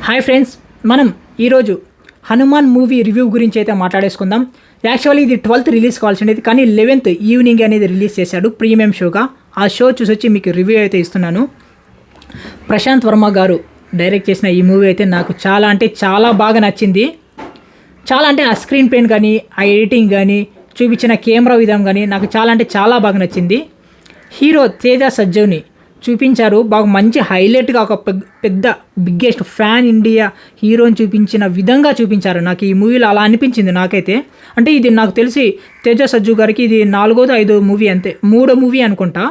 Hi friends, మనం ఈరోజు Hanuman movie review గురించి అయితే మాట్లాడేసుకుందాం. యాక్చువల్లీ ఇది 12th రిలీజ్ కావాల్సింది, కానీ 11th ఈవినింగ్ అనేది రిలీజ్ చేశాడు ప్రీమియం షోగా. ఆ షో చూసొచ్చి మీకు రివ్యూ అయితే ఇస్తున్నాను. ప్రశాంత్ వర్మ గారు డైరెక్ట్ చేసిన ఈ మూవీ అయితే నాకు చాలా అంటే చాలా బాగా నచ్చింది. చాలా అంటే ఆ స్క్రీన్ ప్లేన్ కానీ, ఆ ఎడిటింగ్ కానీ, చూపించిన కెమెరా విధానం కానీ నాకు చాలా అంటే చాలా బాగా నచ్చింది. హీరో తేజ సజ్జుని చూపించారు, బాగా మంచి హైలైట్గా ఒక పెద్ద బిగ్గెస్ట్ ఫ్యాన్ ఇండియా హీరోని చూపించిన విధంగా చూపించారు. నాకు ఈ మూవీలో అలా అనిపించింది నాకైతే. అంటే ఇది నాకు తెలిసి తేజ సజ్జు గారికి ఇది 4వ 5వ మూవీ, అంతే 3వ మూవీ అనుకుంటా.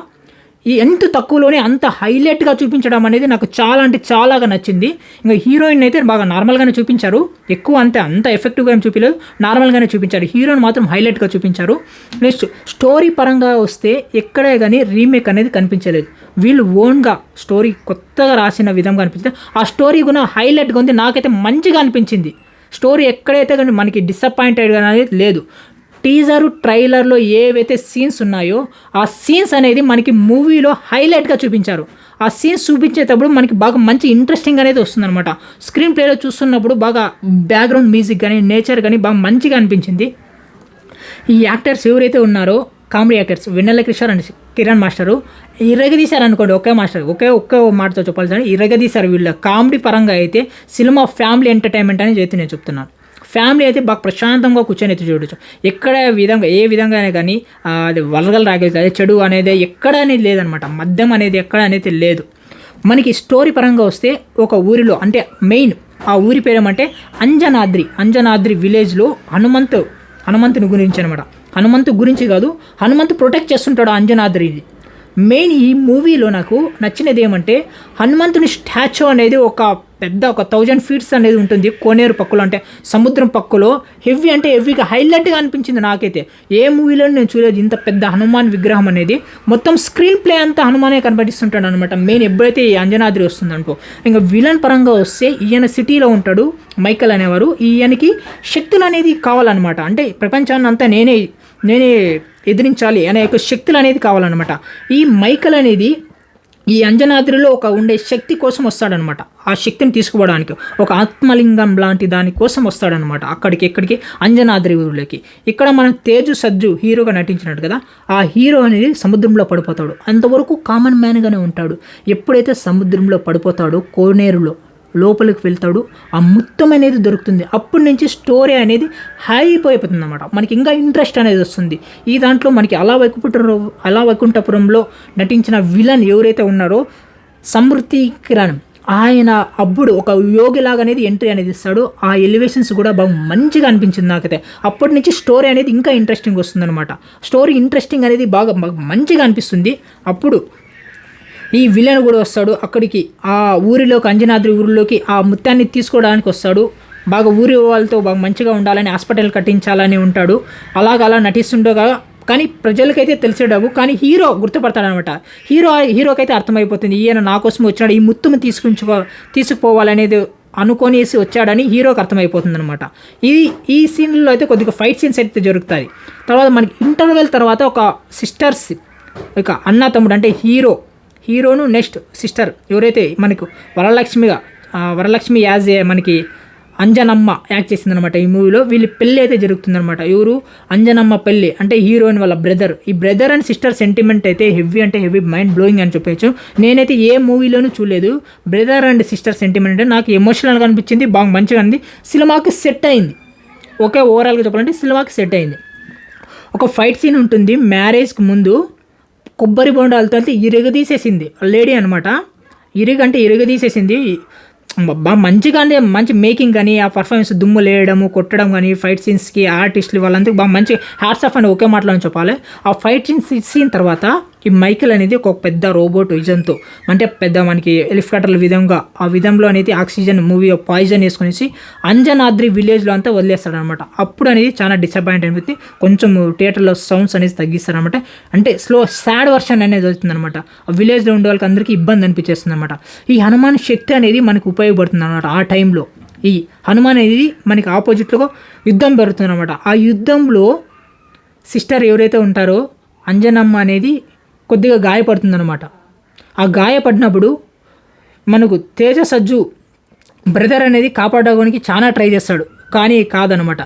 ఈ ఎంత తక్కువలోనే అంత హైలైట్గా చూపించడం అనేది నాకు చాలా అంటే చాలాగా నచ్చింది. ఇంకా హీరోయిన్ అయితే బాగా నార్మల్గానే చూపించారు, ఎక్కువ అంత ఎఫెక్టివ్గా ఏం చూపించలేదు, నార్మల్గానే చూపించారు. హీరోయిన్ మాత్రం హైలైట్గా చూపించారు. నెక్స్ట్ స్టోరీ పరంగా వస్తే ఎక్కడే కానీ రీమేక్ అనేది కనిపించలేదు. వీళ్ళు ఓన్గా స్టోరీ కొత్తగా రాసిన విధంగా అనిపించింది. ఆ స్టోరీ కూడా హైలైట్గా ఉంది, నాకైతే మంచిగా అనిపించింది. స్టోరీ ఎక్కడైతే కానీ మనకి డిసప్పాయింటెడ్ అనేది లేదు. టీజరు ట్రైలర్లో ఏవైతే సీన్స్ ఉన్నాయో ఆ సీన్స్ అనేది మనకి మూవీలో హైలైట్గా చూపించారు. ఆ సీన్స్ చూపించేటప్పుడు మనకి బాగా మంచి ఇంట్రెస్టింగ్ అనేది వస్తుందన్నమాట. స్క్రీన్ ప్లేలో చూస్తున్నప్పుడు బాగా బ్యాక్గ్రౌండ్ మ్యూజిక్ కానీ, నేచర్ కానీ బాగా మంచిగా అనిపించింది. ఈ యాక్టర్స్ ఎవరైతే ఉన్నారో comedy actors Vennela Kishore and Kiran master ఇరగదీశారు అనుకోండి. ఒకే మాస్టర్ ఒకే మాటతో చెప్పాల్సి ఇరగదీశారు. వీళ్ళ కామెడీ పరంగా అయితే సినిమా ఫ్యామిలీ ఎంటర్టైన్మెంట్ అని అయితే నేను చెప్తున్నాను. ఫ్యామిలీ అయితే బాగా ప్రశాంతంగా కూర్చొని అయితే చూడొచ్చు. ఎక్కడ విధంగా ఏ విధంగా కానీ అది వల్గల్ రాగేది, అదే చెడు అనేది ఎక్కడ అనేది లేదనమాట. మద్యం అనేది ఎక్కడ అనేది లేదు. మనకి స్టోరీ పరంగా వస్తే ఒక ఊరిలో, అంటే మెయిన్ ఆ ఊరి పేరు ఏమంటే అంజనాద్రి విలేజ్లో హనుమంతుని గురించి అనమాట. హనుమంతు గురించి కాదు, హనుమంతు ప్రొటెక్ట్ చేస్తుంటాడు అంజనాద్రిది. మెయిన్ ఈ మూవీలో నాకు నచ్చినది ఏమంటే హనుమంతుని స్టాచ్యూ అనేది ఒక 1000 feet అనేది ఉంటుంది కోనేరు పక్కలో, అంటే సముద్రం పక్కలో. హెవీ అంటే హెవీగా హైలైట్గా అనిపించింది నాకైతే. ఏ మూవీలో నేను చూడలేదు ఇంత పెద్ద హనుమాన్ విగ్రహం అనేది. మొత్తం స్క్రీన్ ప్లే అంతా హనుమానే కనబడిస్తుంటాడు అనమాట మెయిన్ ఎప్పుడైతే ఈ అంజనాద్రి వస్తుందనుకో. ఇంకా విలన్ పరంగా వస్తే ఈయన సిటీలో ఉంటాడు, మైకల్ అనేవారు. ఈయనకి శక్తులు అనేది కావాలన్నమాట. అంటే ప్రపంచాన్ని అంతా నేనే ఎదిరించాలి అనే యొక్క శక్తులు అనేది కావాలన్నమాట. ఈ మైకల్ అనేది ఈ అంజనాద్రిలో ఉండే శక్తి కోసం వస్తాడనమాట. ఆ శక్తిని తీసుకుపోవడానికి ఒక ఆత్మలింగం లాంటి దానికోసం వస్తాడనమాట. ఎక్కడికి అంజనాద్రి ఊరిలోకి. ఇక్కడ మనం తేజు సజ్జు హీరోగా నటించినట్టు కదా, ఆ హీరో అనేది సముద్రంలో పడిపోతాడు. అంతవరకు కామన్ మ్యాన్గానే ఉంటాడు. ఎప్పుడైతే సముద్రంలో పడిపోతాడో కోనేరులో లోపలికి వెళ్తాడు, ఆ ముత్తం అనేది దొరుకుతుంది. అప్పటి నుంచి స్టోరీ అనేది హైపోయిపోతుంది అన్నమాట. మనకి ఇంకా ఇంట్రెస్ట్ అనేది వస్తుంది. ఈ దాంట్లో మనకి అలా వైకుంఠపురంలో నటించిన విలన్ ఎవరైతే ఉన్నారో సమృద్ధి కిరణ్, ఆయన అప్పుడు ఒక యోగిలాగా అనేది ఎంట్రీ అనేది ఇస్తాడు. ఆ ఎలివేషన్స్ కూడా బాగా మంచిగా అనిపించింది నాకైతే. అప్పటి నుంచి స్టోరీ అనేది ఇంకా ఇంట్రెస్టింగ్ వస్తుందన్నమాట. స్టోరీ ఇంట్రెస్టింగ్ అనేది బాగా మంచిగా అనిపిస్తుంది. అప్పుడు ఈ విలన్ కూడా వస్తాడు అక్కడికి, ఆ ఊరిలోకి, అంజనాద్రి ఊరిలోకి ఆ ముత్యాన్ని తీసుకోవడానికి వస్తాడు. బాగా ఊరి వాళ్ళతో బాగా మంచిగా ఉండాలని, హాస్పిటల్ కట్టించాలని ఉంటాడు. అలా నటిస్తుండగా కానీ ప్రజలకైతే తెలిసేటప్పుడు, కానీ హీరో గుర్తుపడతాడనమాట. హీరోకైతే అర్థమైపోతుంది ఈయన నా కోసం వచ్చినాడు, ఈ ముత్తును తీసుకుపోవాలనేది అనుకొనేసి వచ్చాడని హీరోకి అర్థమైపోతుంది అనమాట. ఈ సీన్లో అయితే కొద్దిగా ఫైట్ సీన్స్ అయితే జరుగుతాయి. తర్వాత మనకి ఇంటర్వెల్ తర్వాత ఒక సిస్టర్స్, ఇక అన్న తమ్ముడు, అంటే హీరోను నెక్స్ట్ సిస్టర్ ఎవరైతే మనకు వరలక్ష్మి యాజ్ ఏ మనకి అంజనమ్మ యాక్ట్ చేసిందనమాట ఈ మూవీలో. వీళ్ళ పెళ్ళి అయితే జరుగుతుందనమాట. ఎవరు అంజనమ్మ పెళ్ళి, అంటే హీరోయిన్ వాళ్ళ బ్రదర్. ఈ బ్రదర్ అండ్ సిస్టర్ సెంటిమెంట్ అయితే హెవీ మైండ్ బ్లోయింగ్ అని చెప్పచ్చు. నేనైతే ఏ మూవీలోనూ చూడలేదు బ్రదర్ అండ్ సిస్టర్ సెంటిమెంట్. అంటే నాకు ఎమోషనల్గా అనిపించింది, బాగా మంచిగా ఉంది. సినిమాకి సెట్ అయింది. ఓవరాల్గా చెప్పాలంటే సినిమాకి సెట్ అయింది. ఒక ఫైట్ సీన్ ఉంటుంది మ్యారేజ్కి ముందు. కొబ్బరి బొండాలతో అయితే ఇరగదీసేసింది లేడీ అనమాట. ఇరగదీసేసింది బాగా మంచిగా. అంటే మంచి మేకింగ్ కానీ, ఆ పర్ఫార్మెన్స్ దుమ్ము లేయడము, కొట్టడం కానీ, ఫైట్ సీన్స్కి ఆర్టిస్టులు వాళ్ళంతా బాగా మంచి హ్యాట్స్ ఆఫ్ అని ఒకే మాటలో చెప్పాలి. ఆ ఫైట్ సీన్ తర్వాత ఈ మైకిల్ అనేది ఒక పెద్ద రోబోట్ విజన్తో, అంటే పెద్ద మనకి హెలికాప్టర్ల విధంగా, ఆ విధంలో అనేది ఆక్సిజన్ మూవీ పాయిజన్ వేసుకునేసి అంజనాద్రి విలేజ్లో అంతా వదిలేస్తాడనమాట. అప్పుడు అనేది చాలా డిసప్పాయింట్ అనిపిస్తుంది. కొంచెం థియేటర్లో సౌండ్స్ అనేది తగ్గిస్తారనమాట. అంటే సాడ్ వర్షన్ అనేది అవుతుందన్నమాట. ఆ విలేజ్లో ఉండే వాళ్ళకి అందరికీ ఇబ్బంది అనిపించేస్తుంది అనమాట. ఈ హనుమాన్ శక్తి అనేది మనకు ఉపయోగపడుతుంది అనమాట. ఆ టైంలో ఈ హనుమాన్ అనేది మనకి ఆపోజిట్లో యుద్ధం పెరుగుతుంది అనమాట. ఆ యుద్ధంలో సిస్టర్ ఎవరైతే ఉంటారో అంజనమ్మ అనేది కొద్దిగా గాయపడుతుందన్నమాట. ఆ గాయపడినప్పుడు మనకు తేజ సజ్జు బ్రదర్ అనేది కాపాడడానికి చాలా ట్రై చేస్తాడు, కానీ కాదనమాట.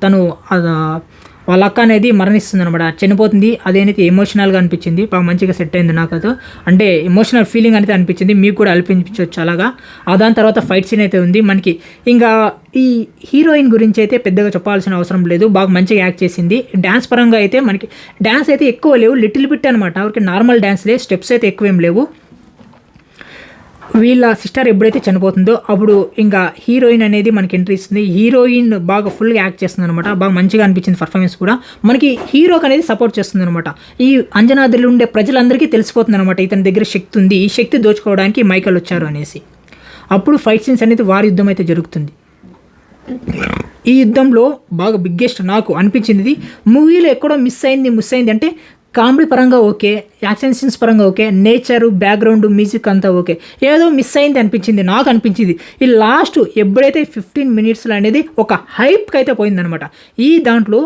తను వాళ్ళ అక్క అనేది మరణిస్తుంది అనమాట, చనిపోతుంది. అదేనైతే ఎమోషనల్గా అనిపించింది, బాగా మంచిగా సెట్ అయింది నాకు. అది అంటే ఎమోషనల్ ఫీలింగ్ అనేది అనిపించింది, మీకు కూడా అనిపించవచ్చు అలాగా. దాని తర్వాత ఫైట్ సీన్ అయితే ఉంది మనకి. ఇంకా ఈ హీరోయిన్ గురించి అయితే పెద్దగా చెప్పాల్సిన అవసరం లేదు, బాగా మంచిగా యాక్ట్ చేసింది. డ్యాన్స్ పరంగా అయితే మనకి డ్యాన్స్ అయితే ఎక్కువ లేవు, లిటిల్ బిట్ అనమాట, ఎవరికి నార్మల్ డ్యాన్స్లే, స్టెప్స్ అయితే ఎక్కువేం లేవు. వీళ్ళ సిస్టర్ ఎప్పుడైతే చనిపోతుందో అప్పుడు ఇంకా హీరోయిన్ అనేది మనకి ఎంట్రీ ఇస్తుంది. హీరోయిన్ బాగా ఫుల్గా యాక్ట్ చేస్తుంది అనమాట, బాగా మంచిగా అనిపించింది పర్ఫార్మెన్స్ కూడా. మనకి హీరోకి అనేది సపోర్ట్ చేస్తుంది అనమాట. ఈ అంజనాద్రిలో ఉండే ప్రజలందరికీ తెలిసిపోతుంది అనమాట, ఇతని దగ్గర శక్తి ఉంది, ఈ శక్తి దోచుకోవడానికి మైకల్ వచ్చారు అనేసి. అప్పుడు ఫైట్ సీన్స్ అనేది వారి యుద్ధం అయితే జరుగుతుంది. ఈ యుద్ధంలో బాగా బిగ్గెస్ట్ నాకు అనిపించింది, మూవీలో ఎక్కడో మిస్ అయింది అంటే కామెడీ పరంగా ఓకే, యాక్షన్ సీన్స్ పరంగా ఓకే, నేచరు, బ్యాక్గ్రౌండ్, మ్యూజిక్ అంతా ఓకే, ఏదో మిస్ అయింది అనిపించింది నాకు అనిపించింది. ఈ లాస్ట్ ఎప్పుడైతే 15 మినిట్స్లో అనేది ఒక హైప్కి అయితే పోయిందనమాట. ఈ దాంట్లో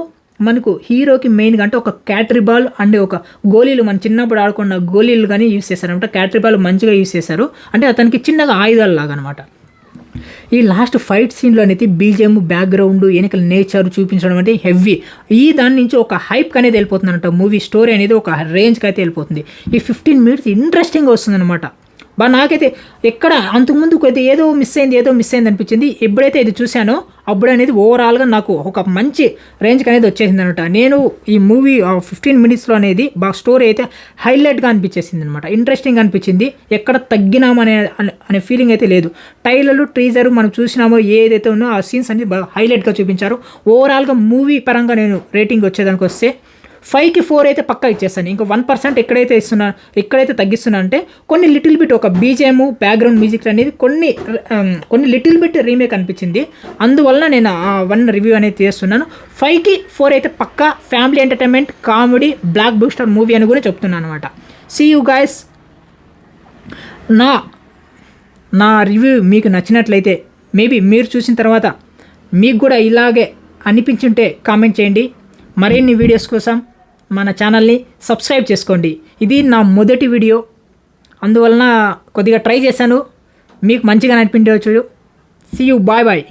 మనకు హీరోకి మెయిన్గా అంటే ఒక క్యాటరీ బాల్ అండ్ ఒక గోళీలు, మన చిన్నప్పుడు ఆడుకున్న గోళీలు కానీ యూస్ చేశారనమాట. క్యాటరీ బాల్ మంచిగా యూస్ చేశారు, అంటే అతనికి చిన్నగా ఆయుధాలు లాగా అనమాట. ఈ లాస్ట్ ఫైట్ సీన్లో అనేది బీజిఎం, బ్యాక్గ్రౌండ్, వెనకల నేచర్ చూపించడం అంటే హెవీ. ఈ దాని నుంచి ఒక హైప్ అనేది వెళ్ళిపోతుంది అనమాట, మూవీ స్టోరీ అనేది ఒక రేంజ్కి అయితే వెళ్ళిపోతుంది. ఈ 15 మినిట్స్ ఇంట్రెస్టింగ్గా వస్తుంది అనమాట. నాకైతే ఎక్కడ అంతకుముందు కొద్దిగా ఏదో మిస్ అయింది అనిపించింది. ఎప్పుడైతే ఇది చూశానో అప్పుడు అనేది ఓవరాల్గా నాకు ఒక మంచి రేంజ్కి అనేది వచ్చేసింది అనమాట. నేను ఈ మూవీ 15 మినిట్స్లో అనేది బాగా స్టోరీ అయితే హైలైట్గా అనిపించేసింది అనమాట, ఇంట్రెస్టింగ్ అనిపించింది. ఎక్కడ తగ్గినామనే ఫీలింగ్ అయితే లేదు. ట్రైలర్లు, టీజర్ మనం చూసినామో ఏదైతే ఉన్నో ఆ సీన్స్ అనేది బాగా హైలైట్గా చూపించారు. ఓవరాల్గా మూవీ పరంగా నేను రేటింగ్ వచ్చేదానికి వస్తే 5కి 4 అయితే పక్కా ఇచ్చేస్తాను. ఇంకా 1% ఎక్కడైతే తగ్గిస్తున్నా అంటే కొన్ని లిటిల్ బిట్ ఒక బీజేఎం, బ్యాక్గ్రౌండ్ మ్యూజిక్ అనేది కొన్ని లిటిల్ బిట్ రీమేక్ అనిపించింది. అందువల్ల నేను 1 రివ్యూ అనేది చేస్తున్నాను. 5కి 4 అయితే పక్కా family entertainment, comedy, blockbuster movie అని కూడా చెప్తున్నాను అనమాట. See you guys. నా రివ్యూ మీకు నచ్చినట్లయితే మేబీ మీరు చూసిన తర్వాత మీకు కూడా ఇలాగే అనిపించుంటే కామెంట్ చేయండి. మరిన్ని వీడియోస్ కోసం మన ఛానల్ని సబ్స్క్రైబ్ చేసుకోండి. ఇది నా మొదటి వీడియో, అందువలన కొద్దిగా ట్రై చేశాను, మీకు మంచిగా అనిపించవచ్చు. See you, bye bye.